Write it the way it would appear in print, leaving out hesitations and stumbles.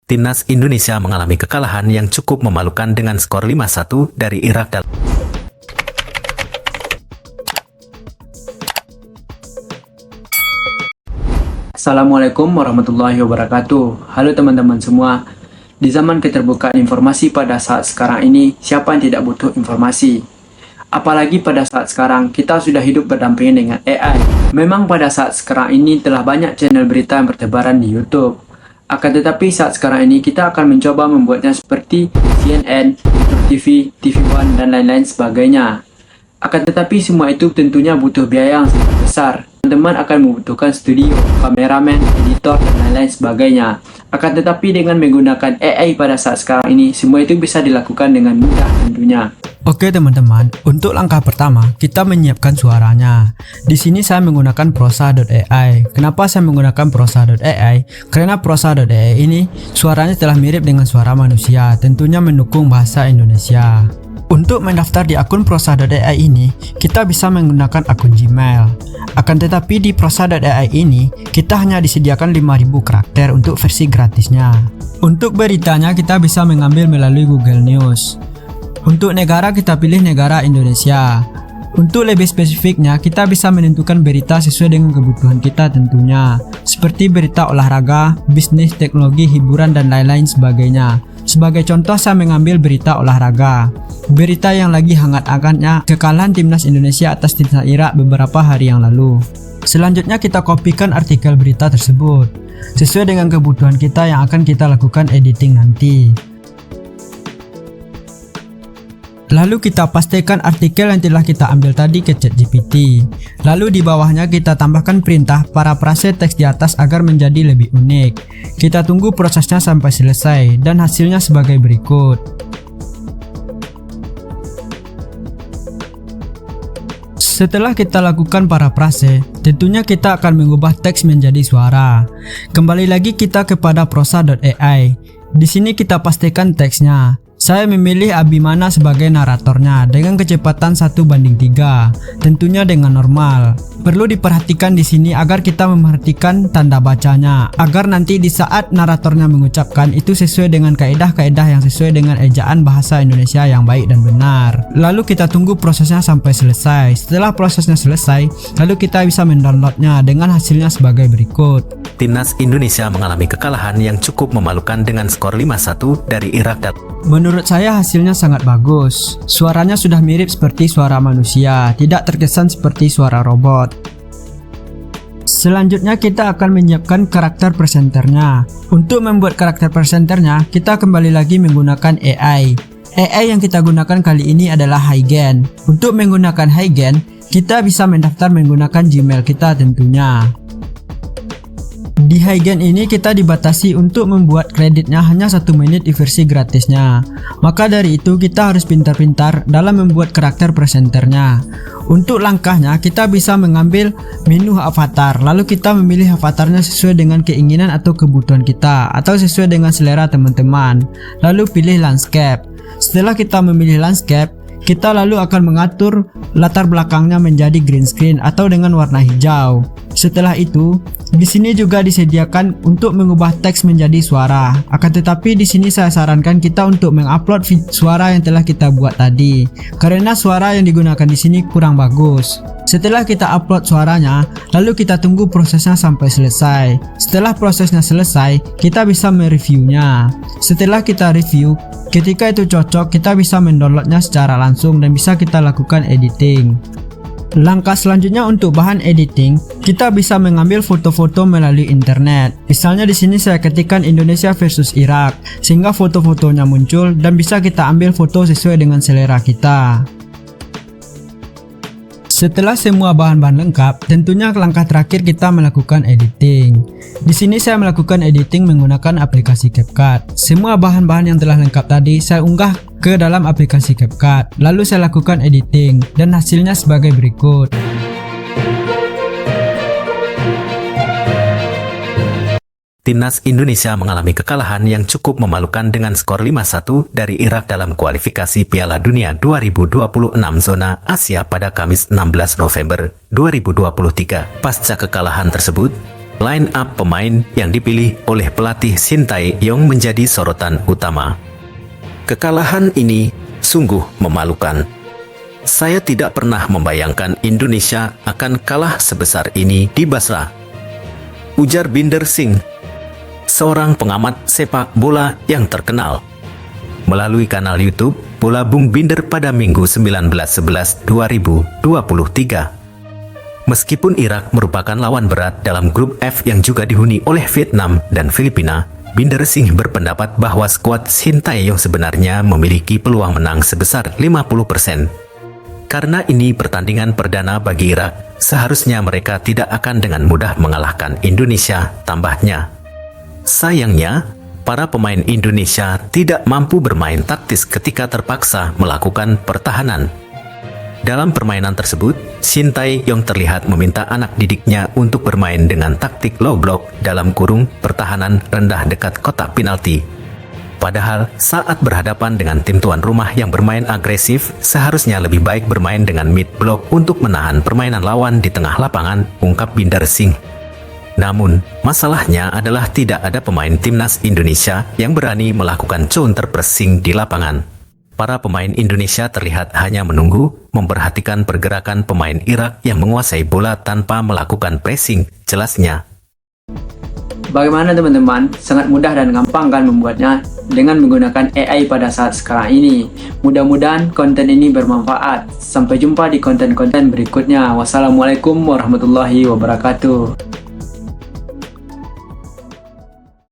Timnas Indonesia mengalami kekalahan yang cukup memalukan dengan skor 5-1 dari Irak dalam Assalamualaikum warahmatullahi wabarakatuh. Halo teman-teman semua. Di zaman keterbukaan informasi pada saat sekarang ini, siapa yang tidak butuh informasi? Apalagi pada saat sekarang, kita sudah hidup berdampingan dengan AI. Memang pada saat sekarang ini telah banyak channel berita yang bertebaran di YouTube. Akan tetapi saat sekarang ini kita akan mencoba membuatnya seperti CNN, TV, TV One, dan lain-lain sebagainya. Akan tetapi semua itu tentunya butuh biaya yang sangat besar. Teman-teman akan membutuhkan studio, kameramen, editor, dan lain-lain sebagainya. Akan tetapi dengan menggunakan AI pada saat sekarang ini, semua itu bisa dilakukan dengan mudah tentunya. Oke teman-teman, untuk langkah pertama kita menyiapkan suaranya. Di sini saya menggunakan prosa.ai. Kenapa saya menggunakan prosa.ai? Karena prosa.ai ini suaranya telah mirip dengan suara manusia, tentunya mendukung bahasa Indonesia. Untuk mendaftar di akun prosa.ai ini, kita bisa menggunakan akun Gmail. Akan tetapi di prosa.ai ini, kita hanya disediakan 5.000 karakter untuk versi gratisnya. Untuk beritanya kita bisa mengambil melalui Google News. Untuk negara kita pilih negara Indonesia. Untuk lebih spesifiknya kita bisa menentukan berita sesuai dengan kebutuhan kita tentunya. Seperti berita olahraga, bisnis, teknologi, hiburan, dan lain-lain sebagainya. Sebagai contoh saya mengambil berita olahraga. Berita yang lagi hangat-hangatnya kekalahan timnas Indonesia atas timnas Irak beberapa hari yang lalu. Selanjutnya kita kopikan artikel berita tersebut. Sesuai dengan kebutuhan kita yang akan kita lakukan editing nanti. Lalu kita pastikan artikel yang telah kita ambil tadi ke ChatGPT. Lalu di bawahnya kita tambahkan perintah parafrase teks di atas agar menjadi lebih unik. Kita tunggu prosesnya sampai selesai dan hasilnya sebagai berikut. Setelah kita lakukan parafrase, tentunya kita akan mengubah teks menjadi suara. Kembali lagi kita kepada prosa.ai. Di sini kita pastikan teksnya. Saya memilih Abimana sebagai naratornya dengan kecepatan 1:3, tentunya dengan normal. Perlu diperhatikan di sini agar kita memperhatikan tanda bacanya, agar nanti di saat naratornya mengucapkan itu sesuai dengan kaedah-kaedah yang sesuai dengan ejaan bahasa Indonesia yang baik dan benar. Lalu kita tunggu prosesnya sampai selesai. Setelah prosesnya selesai, lalu kita bisa mendownloadnya dengan hasilnya sebagai berikut. Timnas Indonesia mengalami kekalahan yang cukup memalukan dengan skor 5-1 dari Irak dalam Menurut saya hasilnya sangat bagus. Suaranya sudah mirip seperti suara manusia, tidak terkesan seperti suara robot. Selanjutnya kita akan menyiapkan karakter presenternya. Untuk membuat karakter presenternya, kita kembali lagi menggunakan AI. AI yang kita gunakan kali ini adalah HeyGen. Untuk menggunakan HeyGen, kita bisa mendaftar menggunakan Gmail kita tentunya. Di HeyGen ini kita dibatasi untuk membuat kreditnya hanya 1 menit di versi gratisnya. Maka dari itu kita harus pintar-pintar dalam membuat karakter presenternya. Untuk langkahnya kita bisa mengambil menu avatar, lalu kita memilih avatarnya sesuai dengan keinginan atau kebutuhan kita, atau sesuai dengan selera teman-teman. Lalu pilih landscape. Setelah kita memilih landscape, kita lalu akan mengatur latar belakangnya menjadi green screen atau dengan warna hijau. Setelah itu, di sini juga disediakan untuk mengubah teks menjadi suara. Akan tetapi di sini saya sarankan kita untuk mengupload suara yang telah kita buat tadi, karena suara yang digunakan di sini kurang bagus. Setelah kita upload suaranya, lalu kita tunggu prosesnya sampai selesai. Setelah prosesnya selesai, kita bisa mereviewnya. Setelah kita review, ketika itu cocok, kita bisa mendownloadnya secara langsung dan bisa kita lakukan editing. Langkah selanjutnya untuk bahan editing, kita bisa mengambil foto-foto melalui internet. Misalnya di sini saya ketikkan Indonesia versus Irak, sehingga foto-fotonya muncul dan bisa kita ambil foto sesuai dengan selera kita. Setelah semua bahan-bahan lengkap, tentunya langkah terakhir kita melakukan editing. Di sini saya melakukan editing menggunakan aplikasi CapCut. Semua bahan-bahan yang telah lengkap tadi saya unggah ke dalam aplikasi CapCut. Lalu saya lakukan editing dan hasilnya sebagai berikut. Timnas Indonesia mengalami kekalahan yang cukup memalukan dengan skor 5-1 dari Irak dalam kualifikasi Piala Dunia 2026 zona Asia pada Kamis 16 November 2023. Pasca kekalahan tersebut, line up pemain yang dipilih oleh pelatih Shin Tae-yong menjadi sorotan utama. Kekalahan ini sungguh memalukan. Saya tidak pernah membayangkan Indonesia akan kalah sebesar ini di Basra, ujar Binder Singh, seorang pengamat sepak bola yang terkenal, melalui kanal YouTube Bola Bung Binder pada Minggu 19/11/2023. Meskipun Irak merupakan lawan berat dalam grup F yang juga dihuni oleh Vietnam dan Filipina, Binder Singh berpendapat bahwa skuad Shin Tae-yong sebenarnya memiliki peluang menang sebesar 50%. Karena ini pertandingan perdana bagi Irak, seharusnya mereka tidak akan dengan mudah mengalahkan Indonesia, tambahnya. Sayangnya, para pemain Indonesia tidak mampu bermain taktis ketika terpaksa melakukan pertahanan. Dalam permainan tersebut, Shin Tae-yong terlihat meminta anak didiknya untuk bermain dengan taktik low block dalam kurung pertahanan rendah dekat kotak penalti. Padahal saat berhadapan dengan tim tuan rumah yang bermain agresif, seharusnya lebih baik bermain dengan mid block untuk menahan permainan lawan di tengah lapangan, ungkap Binder Singh. Namun, masalahnya adalah tidak ada pemain timnas Indonesia yang berani melakukan counter pressing di lapangan. Para pemain Indonesia terlihat hanya menunggu, memperhatikan pergerakan pemain Irak yang menguasai bola tanpa melakukan pressing, jelasnya. Bagaimana teman-teman? Sangat mudah dan gampang kan membuatnya dengan menggunakan AI pada saat sekarang ini. Mudah-mudahan konten ini bermanfaat. Sampai jumpa di konten-konten berikutnya. Wassalamualaikum warahmatullahi wabarakatuh.